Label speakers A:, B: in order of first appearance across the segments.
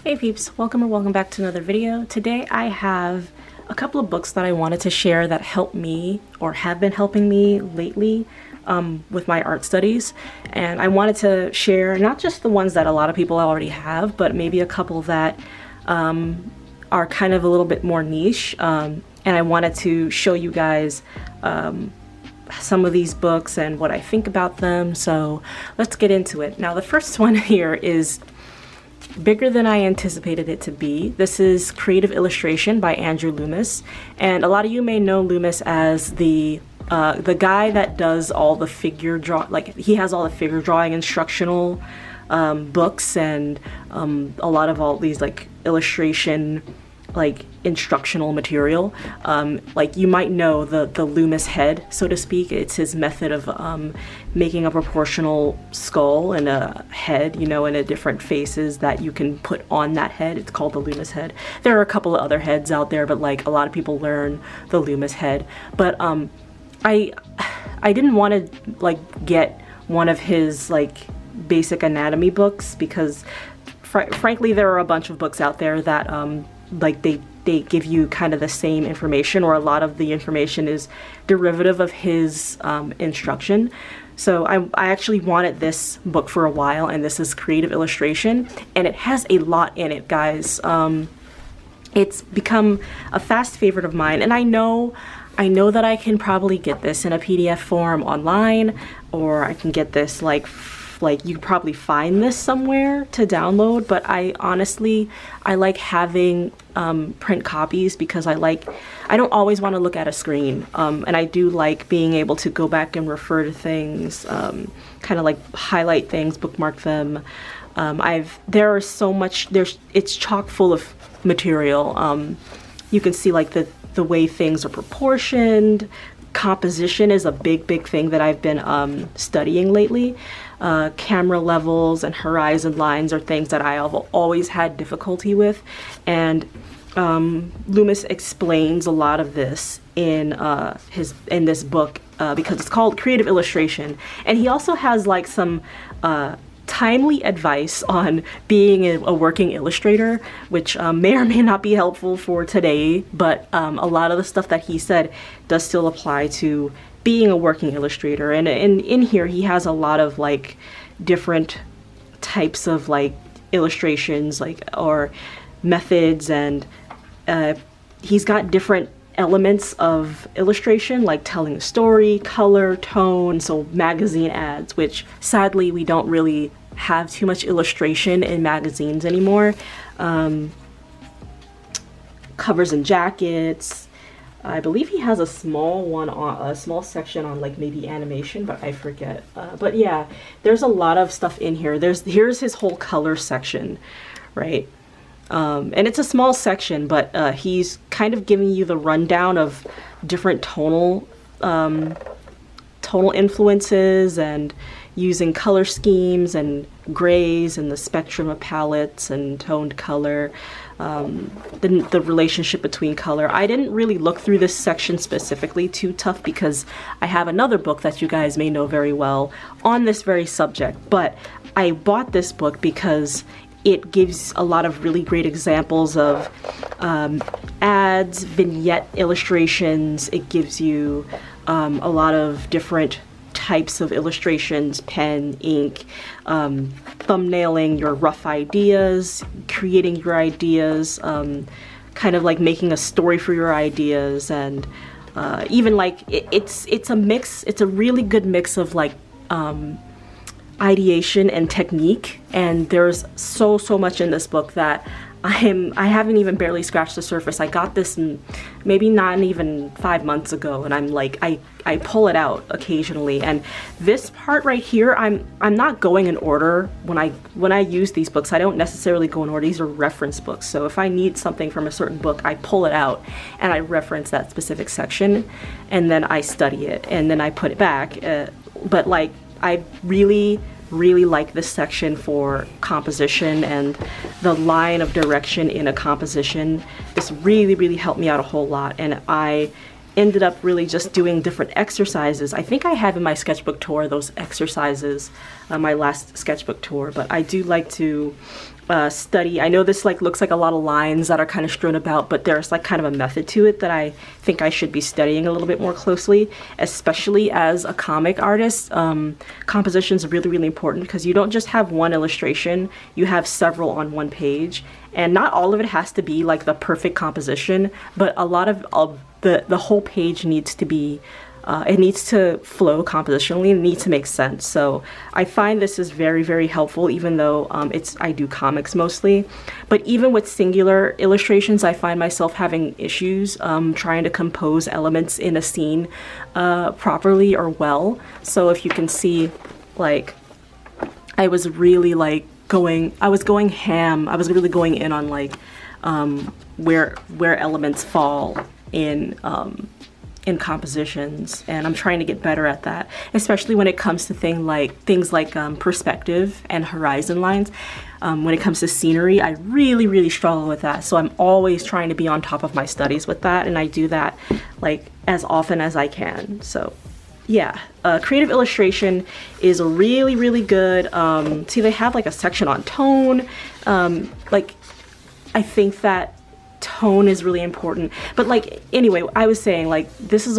A: Hey peeps, welcome or welcome back to another video. Today I have a couple of books that I wanted to share that helped me or have been helping me lately with my art studies. And I wanted to share not just the ones that a lot of people already have, but maybe a couple that are kind of a little bit more niche. And I wanted to show you guys some of these books and what I think about them. So let's get into it. Now the first one here is bigger than I anticipated it to be. This is Creative Illustration by Andrew Loomis, and a lot of you may know Loomis as the guy that does all the figure draw, like he has all the figure drawing instructional books and a lot of all these like illustration like instructional material. Like you might know the Loomis head, so to speak. It's his method of making a proportional skull and a head, you know, and a different faces that you can put on that head. It's called the Loomis head. There are a couple of other heads out there, but like a lot of people learn the Loomis head. But I didn't want to like get one of his like basic anatomy books because frankly there are a bunch of books out there that like they give you kind of the same information, or a lot of the information is derivative of his instruction. So I actually wanted this book for a while, and this is Creative Illustration, and it has a lot in it, guys. It's become a fast favorite of mine, and I know that I can probably get this in a PDF form online, or I can get this like you could probably find this somewhere to download, but I honestly like having print copies because I don't always want to look at a screen, and I do like being able to go back and refer to things, kind of like highlight things, bookmark them. There are so much, it's chock full of material. You can see like the way things are proportioned. Composition is a big thing that I've been studying lately. Camera levels and horizon lines are things that I have always had difficulty with, and Loomis explains a lot of this in this book because it's called Creative Illustration, and he also has like some timely advice on being a working illustrator, which may or may not be helpful for today, but a lot of the stuff that he said does still apply to being a working illustrator. And in here he has a lot of like different types of like illustrations, like or methods, and he's got different elements of illustration, like telling a story, color, tone. So magazine ads, which sadly we don't really have too much illustration in magazines anymore. Covers and jackets. I believe he has a small section on like maybe animation, but I forget. But yeah, there's a lot of stuff in here. Here's his whole color section, right? And it's a small section, but he's kind of giving you the rundown of different tonal influences and using color schemes and grays and the spectrum of palettes and toned color, the relationship between color. I didn't really look through this section specifically too tough because I have another book that you guys may know very well on this very subject, but I bought this book because it gives a lot of really great examples of ads, vignette illustrations. It gives you a lot of different types of illustrations, pen, ink, thumbnailing your rough ideas, creating your ideas, kind of like making a story for your ideas, and even like it's a mix. It's a really good mix of like ideation and technique, and there's so much in this book that I haven't even barely scratched the surface. I got this maybe not even 5 months ago, and I'm like I pull it out occasionally. And this part right here, I'm not going in order when I use these books. I don't necessarily go in order. These are reference books, so if I need something from a certain book, I pull it out and I reference that specific section, and then I study it, and then I put it back. But like I really like this section for composition and the line of direction in a composition. This really helped me out a whole lot, and I ended up really just doing different exercises. I think I have in my sketchbook tour those exercises, my last sketchbook tour, but I do like to study. I know this like looks like a lot of lines that are kind of strewn about, but there's like kind of a method to it that I think I should be studying a little bit more closely, especially as a comic artist. Composition is really, really important because you don't just have one illustration, you have several on one page, and not all of it has to be like the perfect composition, but a lot of the whole page needs to be it needs to flow compositionally, it needs to make sense. So I find this is very, very helpful, even though I do comics mostly. But even with singular illustrations, I find myself having issues trying to compose elements in a scene properly or well. So if you can see, like, I was really like going ham. I was really going in on like where elements fall in compositions, and I'm trying to get better at that, especially when it comes to things like perspective and horizon lines. When it comes to scenery, I really, really struggle with that. So I'm always trying to be on top of my studies with that, and I do that like as often as I can. So yeah, creative illustration is really, really good. See, they have like a section on tone. Like, I think that tone is really important, but like, anyway, I was saying, like, this is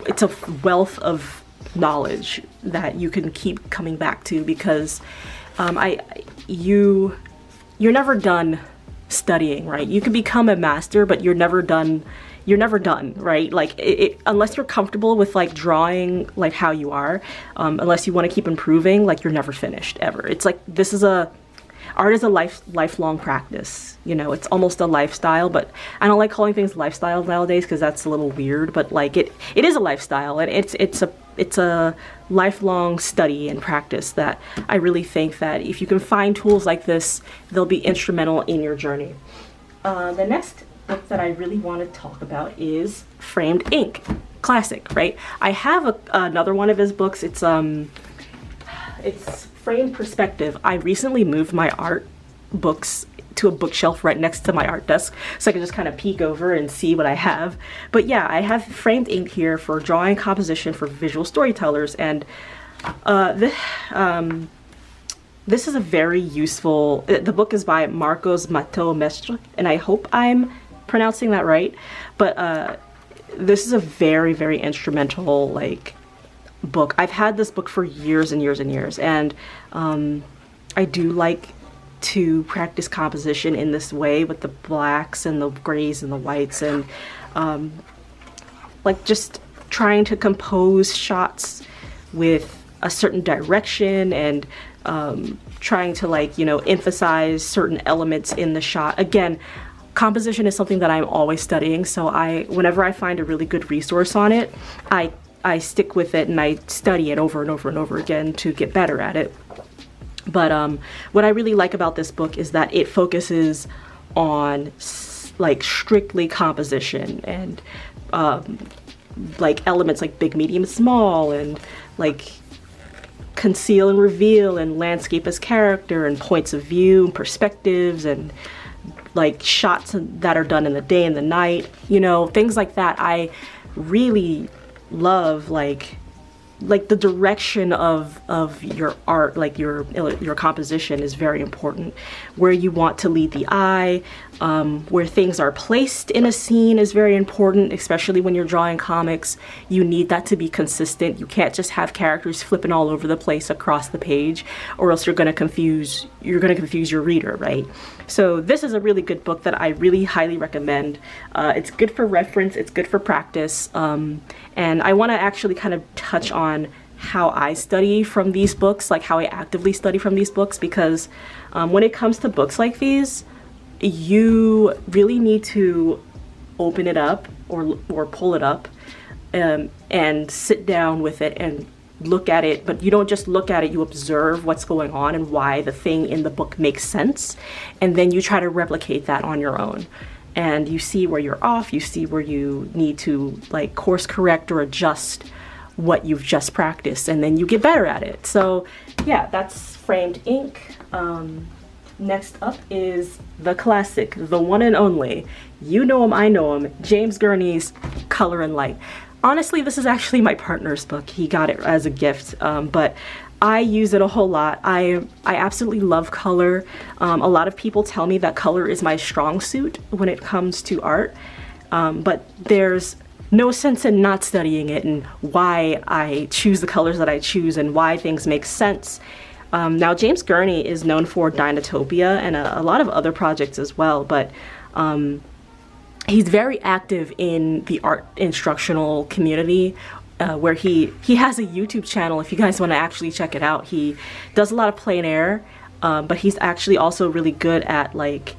A: it's a wealth of knowledge that you can keep coming back to, because you're never done studying, right? You can become a master, but you're never done, right? Like, unless you're comfortable with like drawing like how you are, unless you want to keep improving, like, you're never finished ever. It's like, art is a lifelong practice, you know. It's almost a lifestyle, but I don't like calling things lifestyle nowadays because that's a little weird, but like it is a lifestyle, and it's a lifelong study and practice that I really think that if you can find tools like this, they'll be instrumental in your journey. The next book that I really want to talk about is Framed Ink. Classic, right? I have another one of his books. It's Framed Perspective. I recently moved my art books to a bookshelf right next to my art desk, so I can just kind of peek over and see what I have. But yeah, I have Framed Ink here for drawing composition for visual storytellers, and this is a very useful, the book is by Marcos Mateo Mestre, and I hope I'm pronouncing that right, but this is a very, very instrumental, like, book. I've had this book for years and years and years, and I do like to practice composition in this way with the blacks and the grays and the whites, and like just trying to compose shots with a certain direction, and trying to, like, you know, emphasize certain elements in the shot. Again, composition is something that I'm always studying, so whenever I find a really good resource on it, I stick with it and I study it over and over and over again to get better at it. But what I really like about this book is that it focuses on like strictly composition, and like elements like big, medium, small, and like conceal and reveal, and landscape as character, and points of view, and perspectives, and like shots that are done in the day and the night, you know, things like that. I really love like the direction of your art, like your composition is very important. Where you want to lead the eye, where things are placed in a scene is very important, especially when you're drawing comics. You need that to be consistent. You can't just have characters flipping all over the place across the page, or else you're gonna confuse your reader, right? So this is a really good book that I really highly recommend. It's good for reference, it's good for practice, and I want to actually kind of touch on how I study from these books, like how I actively study from these books, because when it comes to books like these, you really need to open it up or pull it up and sit down with it and look at it. But you don't just look at it, you observe what's going on and why the thing in the book makes sense, and then you try to replicate that on your own. And you see where you're off, you see where you need to like course correct or adjust what you've just practiced, and then you get better at it. So yeah, that's Framed Ink. Next up is the classic, the one and only, you know him, I know him, James Gurney's Color and Light. Honestly, this is actually my partner's book. He got it as a gift, but I use it a whole lot. I absolutely love color. A lot of people tell me that color is my strong suit when it comes to art, but there's no sense in not studying it and why I choose the colors that I choose and why things make sense. Now, James Gurney is known for Dinotopia and a lot of other projects as well, but he's very active in the art instructional community, where he has a YouTube channel if you guys want to actually check it out. He does a lot of plein air, but he's actually also really good at like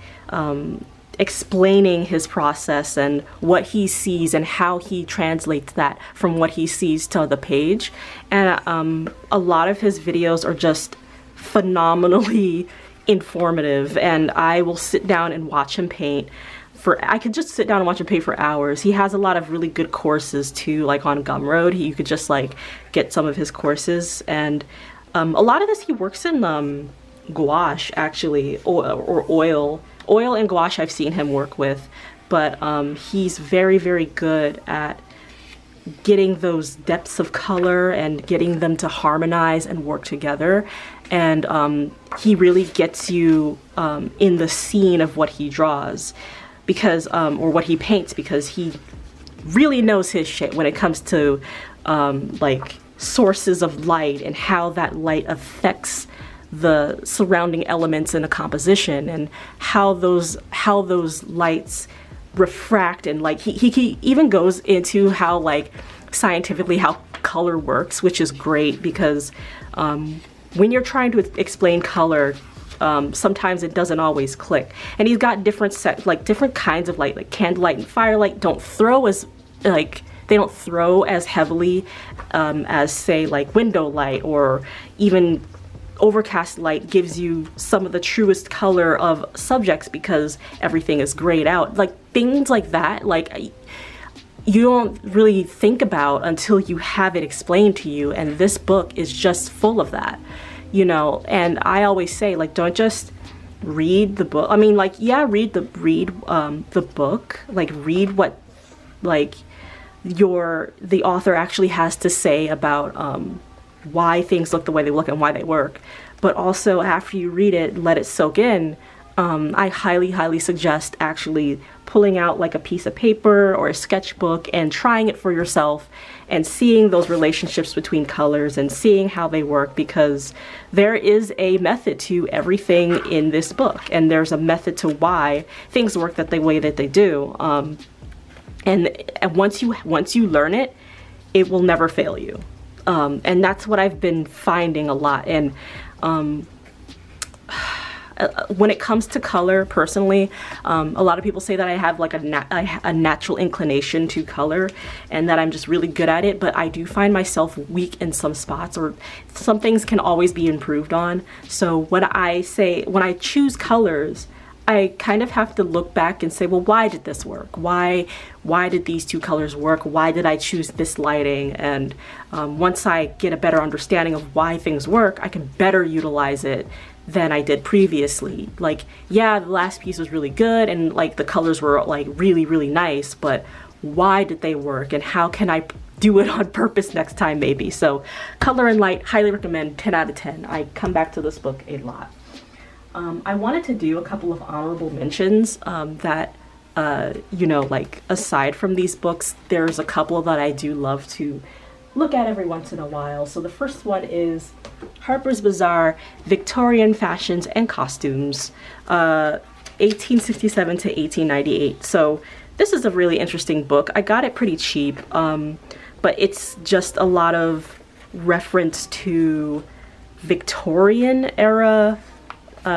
A: explaining his process and what he sees and how he translates that from what he sees to the page. And a lot of his videos are just phenomenally informative, and I will sit down and watch him paint. I could just sit down and watch him paint for hours. He has a lot of really good courses too, like on Gumroad. You could just like get some of his courses, and a lot of this he works in gouache actually, or oil. Oil and gouache I've seen him work with, but he's very, very good at getting those depths of color and getting them to harmonize and work together. And he really gets you in the scene of what he draws, because or what he paints, because he really knows his shit when it comes to like sources of light and how that light affects the surrounding elements in a composition, and how those lights refract. And like he even goes into how like scientifically how color works, which is great, because when you're trying to explain color, sometimes it doesn't always click. And he's got different different kinds of light, like candlelight and firelight don't throw as heavily as say like window light, or even overcast light gives you some of the truest color of subjects because everything is grayed out. Like things like that, like you don't really think about until you have it explained to you, and this book is just full of that, you know. And I always say, like, don't just read the book. I mean, like, yeah, read the book, like read what like the author actually has to say about why things look the way they look and why they work. But also, after you read it, let it soak in. I highly suggest actually pulling out like a piece of paper or a sketchbook and trying it for yourself and seeing those relationships between colors and seeing how they work, because there is a method to everything in this book, and there's a method to why things work the way that they do. And once you learn it, it will never fail you. And that's what I've been finding a lot. And when it comes to color, personally, a lot of people say that I have like a natural inclination to color and that I'm just really good at it, but I do find myself weak in some spots, or some things can always be improved on. So when I choose colors, I kind of have to look back and say, well, why did this work? Why did these two colors work? Why did I choose this lighting? And once I get a better understanding of why things work, I can better utilize it than I did previously. Like, yeah, the last piece was really good and like the colors were like really nice, but why did they work, and how can I do it on purpose next time maybe? So Color and Light, highly recommend, 10 out of 10. I come back to this book a lot. I wanted to do a couple of honorable mentions that, you know, like aside from these books, there's a couple that I do love to look at every once in a while. So the first one is Harper's Bazaar, Victorian Fashions and Costumes, 1867 to 1898. So this is a really interesting book. I got it pretty cheap, but it's just a lot of reference to Victorian era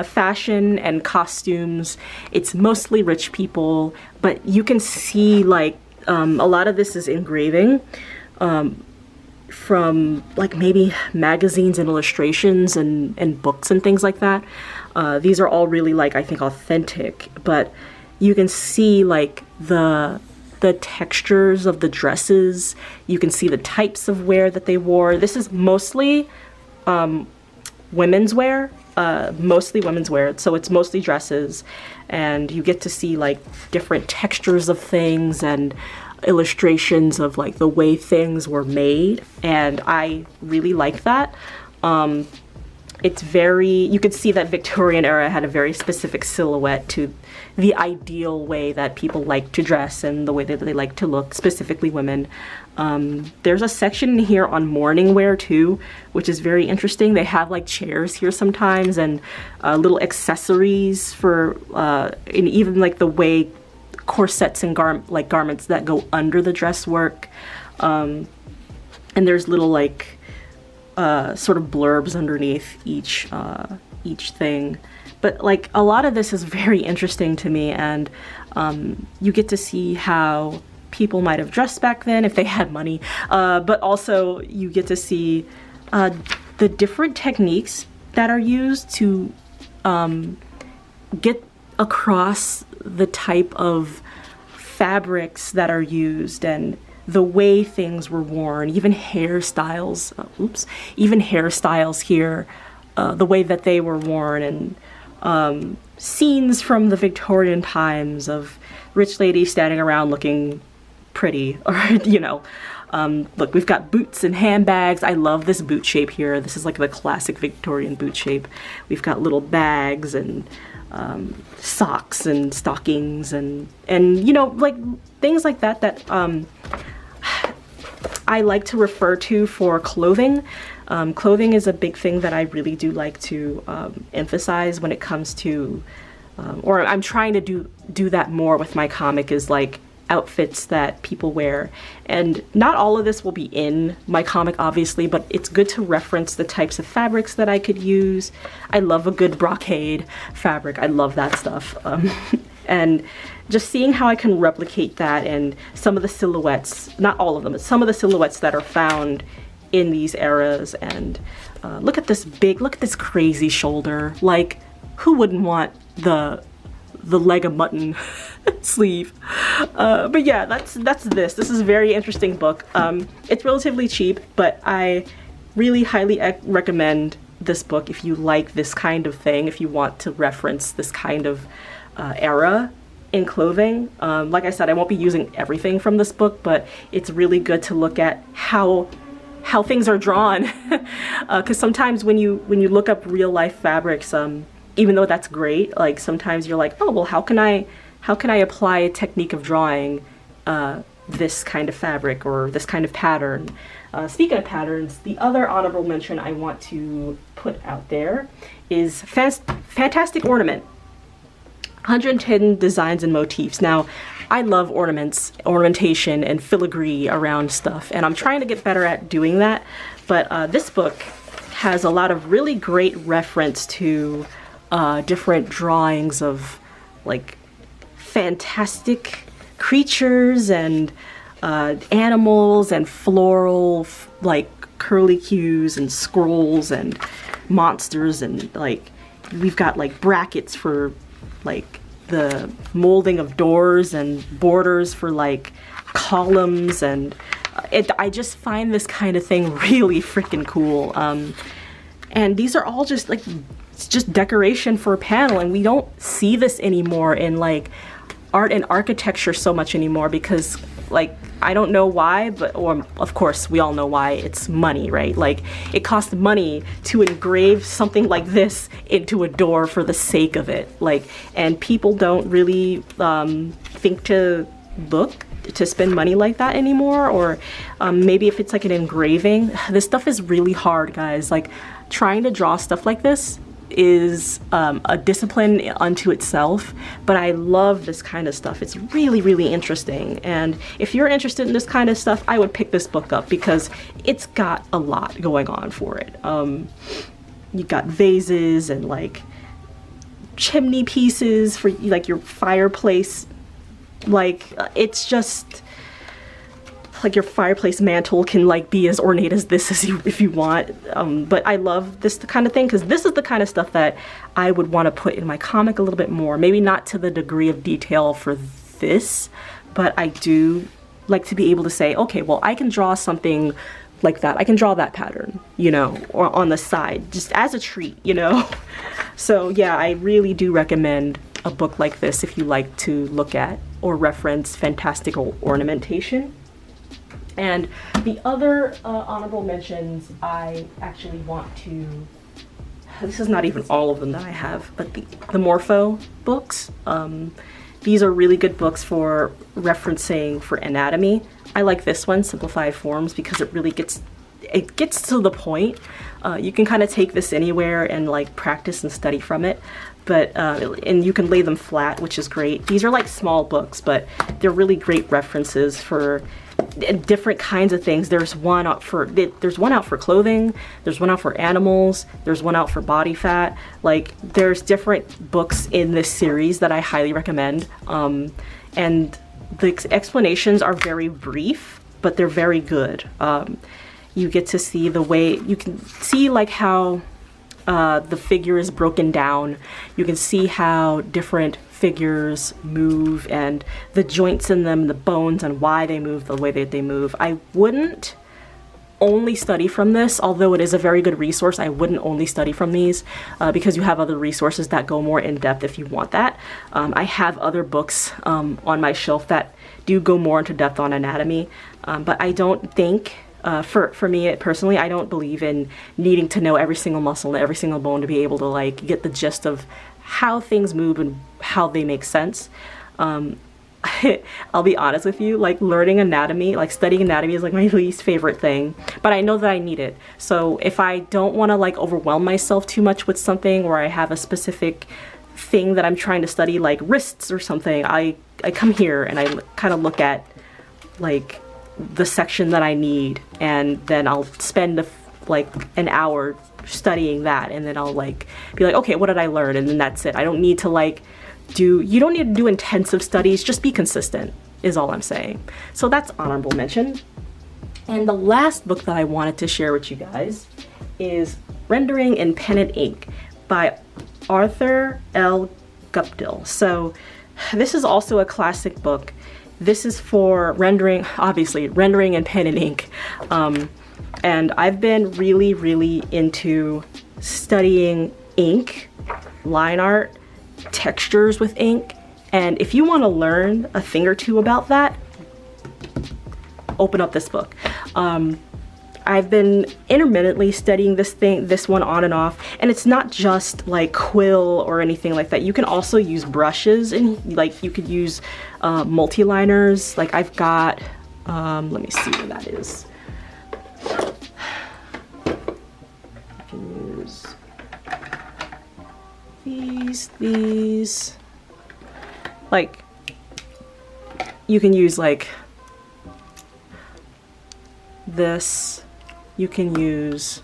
A: fashion and costumes. It's mostly rich people, but you can see like a lot of this is engraving from like maybe magazines and illustrations and books and things like that. These are all really like, I think, authentic, but you can see like the textures of the dresses. You can see the types of wear that they wore. This is mostly women's wear. mostly women's wear, so it's mostly dresses, and you get to see like different textures of things and illustrations of like the way things were made, and I really like that. It's very, you could see that Victorian era had a very specific silhouette to the ideal way that people like to dress and the way that they like to look, specifically women. There's a section in here on morning wear too, which is very interesting. They have like chairs here sometimes, and little accessories for, and even like the way corsets and garments that go under the dress work. And there's little like sort of blurbs underneath each thing. But like a lot of this is very interesting to me, and you get to see how people might have dressed back then if they had money, but also you get to see the different techniques that are used to get across the type of fabrics that are used and the way things were worn, even hairstyles, even hairstyles here, the way that they were worn, and scenes from the Victorian times of rich ladies standing around looking pretty, or, you know. Look, we've got boots and handbags. I love this boot shape here. This is like the classic Victorian boot shape. We've got little bags and socks and stockings and you know, like things like that that I like to refer to for clothing. Clothing is a big thing that I really do like to emphasize when it comes to, or I'm trying to do that more with my comic, is like outfits that people wear. And not all of this will be in my comic, obviously, but it's good to reference the types of fabrics that I could use. I love a good brocade fabric. I love that stuff. And just seeing how I can replicate that and some of the silhouettes, not all of them, but some of the silhouettes that are found in these eras. And look at this crazy shoulder. Like, who wouldn't want the leg of mutton sleeve? But yeah, that's this is a very interesting book. It's relatively cheap, but I really highly recommend this book if you like this kind of thing, if you want to reference this kind of era in clothing. Like I said, I won't be using everything from this book, but it's really good to look at how things are drawn, because sometimes when you look up real life fabrics, even though that's great, like sometimes you're like, oh well, how can I apply a technique of drawing this kind of fabric or this kind of pattern? Speaking of patterns, the other honorable mention I want to put out there is Fantastic Ornament, 110 Designs and Motifs. Now, I love ornamentation and filigree around stuff, and I'm trying to get better at doing that, but this book has a lot of really great reference to different drawings of like fantastic creatures and animals and floral like curlicues and scrolls and monsters, and like we've got like brackets for like the molding of doors and borders for like columns, and I just find this kind of thing really freaking cool. And these are all just like, it's just decoration for a panel, and we don't see this anymore in like art and architecture so much anymore, because like, I don't know why, but, or of course we all know why, it's money, right? Like, it costs money to engrave something like this into a door for the sake of it. Like, and people don't really think to look to spend money like that anymore, or maybe if it's like an engraving. This stuff is really hard, guys. Like, trying to draw stuff like this is a discipline unto itself, but I love this kind of stuff. It's really, really interesting, and if you're interested in this kind of stuff, I would pick this book up because it's got a lot going on for it. You've got vases and like chimney pieces for like your fireplace, like it's just like your fireplace mantle can like be as ornate as this as if you want. But I love this kind of thing because this is the kind of stuff that I would want to put in my comic a little bit more. Maybe not to the degree of detail for this, but I do like to be able to say, okay, well, I can draw something like that. I can draw that pattern, you know, or on the side, just as a treat, you know. So yeah, I really do recommend a book like this if you like to look at or reference fantastical ornamentation. And the other honorable mentions I actually want to, this is not even all of them that I have, but the Morpho books. These are really good books for referencing for anatomy. I like this one, Simplified Forms, because it really gets to the point. You can kind of take this anywhere and like practice and study from it, but and you can lay them flat, which is great. These are like small books, but they're really great references for different kinds of things. There's one out for clothing, there's one out for animals, there's one out for body fat. Like there's different books in this series that I highly recommend, and the explanations are very brief, but they're very good. You get to see the way, you can see like how the figure is broken down. You can see how different figures move and the joints in them, the bones, and why they move the way that they move. I wouldn't only study from this, although it is a very good resource. I wouldn't only study from these because you have other resources that go more in depth if you want that. I have other books on my shelf that do go more into depth on anatomy, but I don't think for me personally, I don't believe in needing to know every single muscle and every single bone to be able to like get the gist of how things move and how they make sense. I'll be honest with you, like learning anatomy, like studying anatomy is like my least favorite thing, but I know that I need it. So if I don't want to like overwhelm myself too much with something, or I have a specific thing that I'm trying to study, like wrists or something, I come here and I kind of look at like the section that I need, and then I'll spend like an hour studying that, and then I'll like be like, okay, what did I learn? And then that's it. I don't need to like you don't need to do intensive studies, just be consistent is all I'm saying. So that's honorable mention. And the last book that I wanted to share with you guys is Rendering in Pen and Ink by Arthur L. Guptill. So this is also a classic book. This is for rendering, obviously, rendering in pen and ink. And I've been really into studying ink, line art, textures with ink. And if you want to learn a thing or two about that, open up this book. I've been intermittently studying this one on and off, and it's not just like quill or anything like that. You can also use brushes, and like you could use multi-liners. Like I've got, let me see where that is. I can use these, like you can use like this. You can use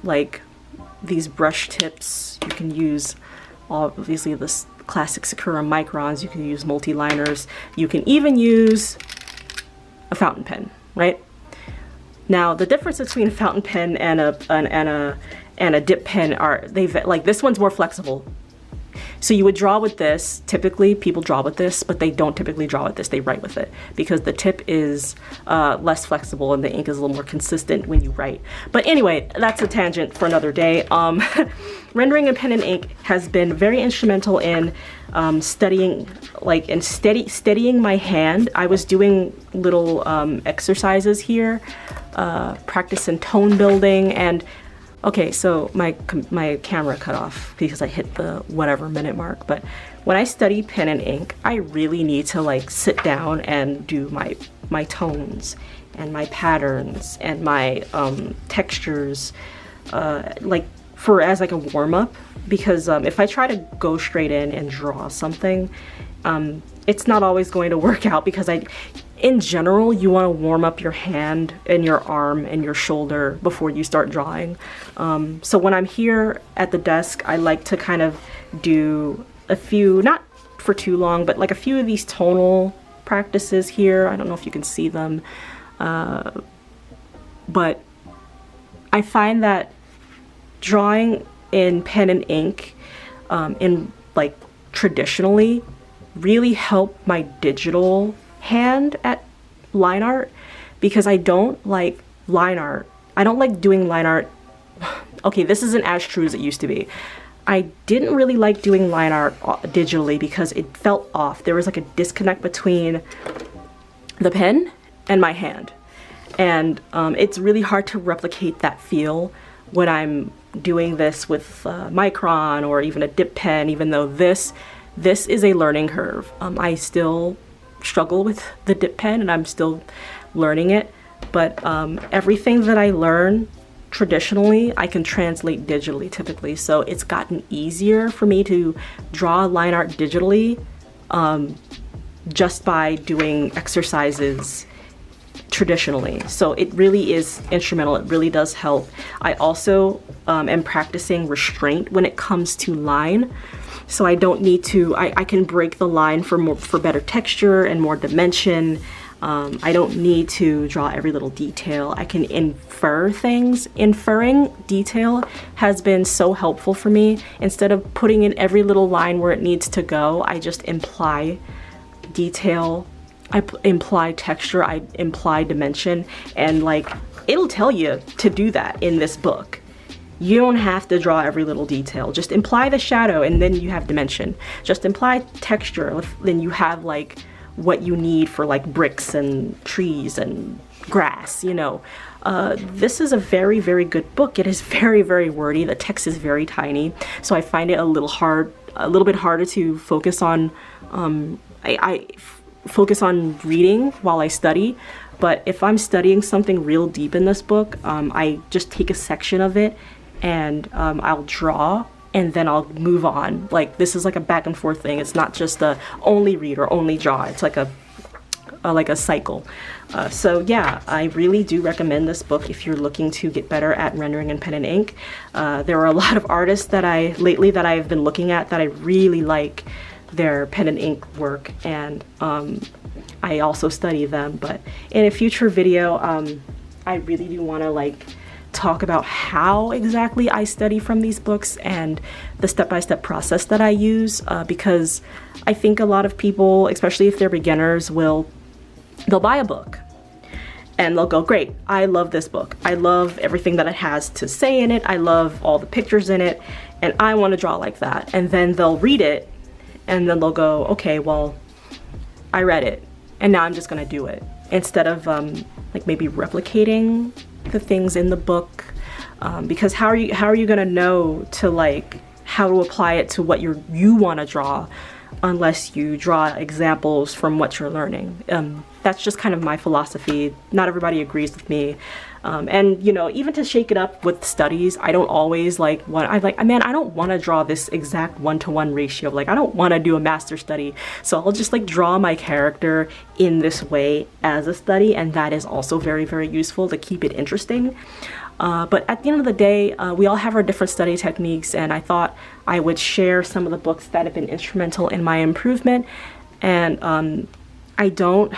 A: like these brush tips. You can use obviously the classic Sakura microns. You can use multi-liners. You can even use a fountain pen, right? Now the difference between a fountain pen and a dip pen are like this one's more flexible. So you would draw with this. Typically people draw with this, but they don't typically draw with this. They write with it because the tip is less flexible and the ink is a little more consistent when you write. But anyway, that's a tangent for another day. Rendering in pen and ink has been very instrumental in studying, like in steadying my hand. I was doing little exercises here, practicing tone building, and okay, so my camera cut off because I hit the whatever minute mark, but when I study pen and ink, I really need to like sit down and do my tones and my patterns and my textures, like as like a warm-up, because if I try to go straight in and draw something, it's not always going to work out, because in general, you want to warm up your hand and your arm and your shoulder before you start drawing. So when I'm here at the desk, I like to kind of do a few, not for too long, but like a few of these tonal practices here. I don't know if you can see them, but I find that drawing in pen and ink, in like traditionally, really help my digital hand at line art, because I don't like line art. I don't like doing line art. Okay, this isn't as true as it used to be. I didn't really like doing line art digitally because it felt off. There was like a disconnect between the pen and my hand. And it's really hard to replicate that feel when I'm doing this with Micron or even a dip pen, even though this is a learning curve. I still struggle with the dip pen and I'm still learning it, but everything that I learn traditionally, I can translate digitally typically. So it's gotten easier for me to draw line art digitally just by doing exercises traditionally. So it really is instrumental. It really does help. I also am practicing restraint when it comes to line. So I don't need to, I can break the line for better texture and more dimension. I don't need to draw every little detail. I can infer things. Inferring detail has been so helpful for me. Instead of putting in every little line where it needs to go, I just imply detail. I imply texture, I imply dimension, and like, it'll tell you to do that in this book. You don't have to draw every little detail. Just imply the shadow and then you have dimension. Just imply texture, then you have like what you need for like bricks and trees and grass, you know. This is a very, very good book. It is very, very wordy. The text is very tiny, so I find it a little bit harder to focus on. I focus on reading while I study, but if I'm studying something real deep in this book, I just take a section of it and I'll draw and then I'll move on. Like, this is like a back and forth thing. It's not just a only read or only draw. It's like a cycle. So yeah, I really do recommend this book if you're looking to get better at rendering in pen and ink. There are a lot of artists that lately that I've been looking at that I really like their pen and ink work, and I also study them. But in a future video, I really do want to like talk about how exactly I study from these books and the step-by-step process that I use, because I think a lot of people, especially if they're beginners, they'll buy a book and they'll go, great, I love this book. I love everything that it has to say in it. I love all the pictures in it, and I want to draw like that. And then they'll read it and then they'll go, okay, well, I read it and now I'm just gonna do it, instead of like maybe replicating the things in the book, because how are you gonna know to like how to apply it to what you want to draw unless you draw examples from what you're learning? That's just kind of my philosophy. Not everybody agrees with me. And you know, even to shake it up with studies, I don't always man, I don't want to draw this exact 1-to-1 ratio. Like, I don't want to do a master study. So I'll just like draw my character in this way as a study, and that is also very, very useful to keep it interesting. But at the end of the day, we all have our different study techniques, and I thought I would share some of the books that have been instrumental in my improvement. And I don't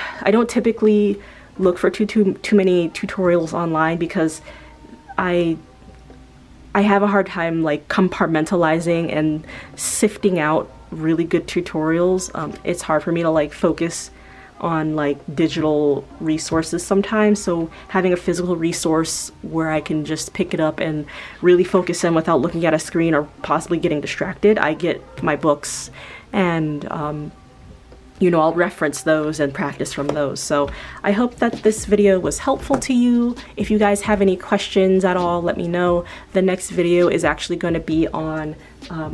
A: typically look for too many tutorials online, because I have a hard time like compartmentalizing and sifting out really good tutorials. It's hard for me to like focus on like digital resources sometimes, so having a physical resource where I can just pick it up and really focus in without looking at a screen or possibly getting distracted, I get my books, and you know, I'll reference those and practice from those. So I hope that this video was helpful to you. If you guys have any questions at all, let me know. The next video is actually going to be on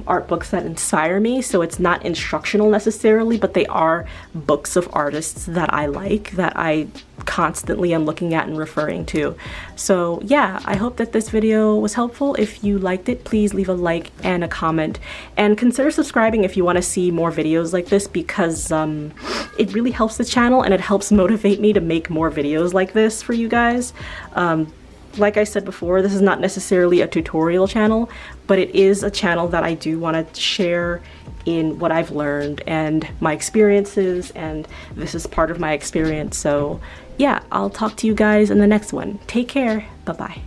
A: art books that inspire me. So it's not instructional necessarily, but they are books of artists that I like, that I constantly am looking at and referring to. So yeah, I hope that this video was helpful. If you liked it, please leave a like and a comment, and consider subscribing if you want to see more videos like this, because it really helps the channel and it helps motivate me to make more videos like this for you guys. Like I said before, this is not necessarily a tutorial channel, but it is a channel that I do want to share in what I've learned and my experiences, and this is part of my experience. So yeah, I'll talk to you guys in the next one. Take care. Bye-bye.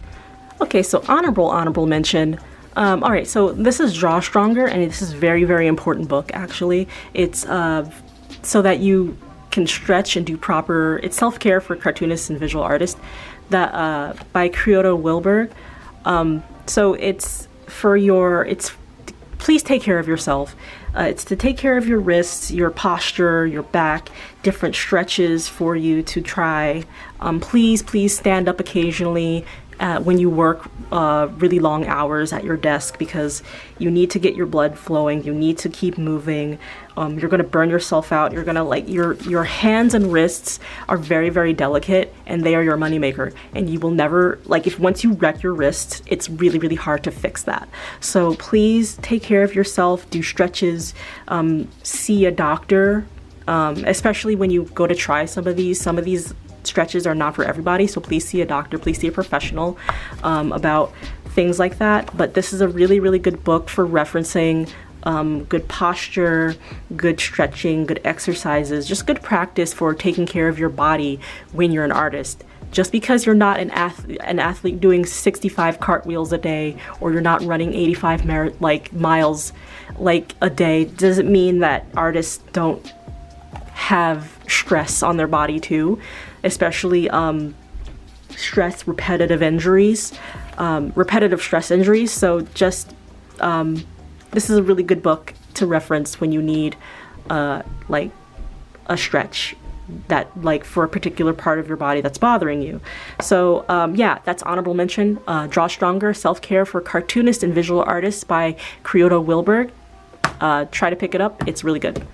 A: Okay, so honorable mention. All right, so this is Draw Stronger, and this is a very, very important book, actually. It's so that you can stretch and do proper, it's self-care for cartoonists and visual artists, that by Kyoto Wilberg. So it's for your, please take care of yourself. It's to take care of your wrists, your posture, your back, different stretches for you to try. Please stand up occasionally when you work really long hours at your desk, because you need to get your blood flowing. You need to keep moving. You're gonna burn yourself out. You're gonna, like, your hands and wrists are very, very delicate, and they are your moneymaker. And you will never, like, if once you wreck your wrist, it's really, really hard to fix that. So please take care of yourself. Do stretches. See a doctor, especially when you go to try some of these. Some of these stretches are not for everybody, so please see a doctor, please see a professional about things like that. But this is a really, really good book for referencing good posture, good stretching, good exercises, just good practice for taking care of your body when you're an artist. Just because you're not an athlete doing 65 cartwheels a day, or you're not running 85 miles like a day, doesn't mean that artists don't have stress on their body too, especially stress, repetitive stress injuries. So just this is a really good book to reference when you need like a stretch that, like, for a particular part of your body that's bothering you. So yeah, that's honorable mention. Draw Stronger, Self-Care for Cartoonists and Visual Artists by Kyoto Wilberg. Try to pick it up. It's really good.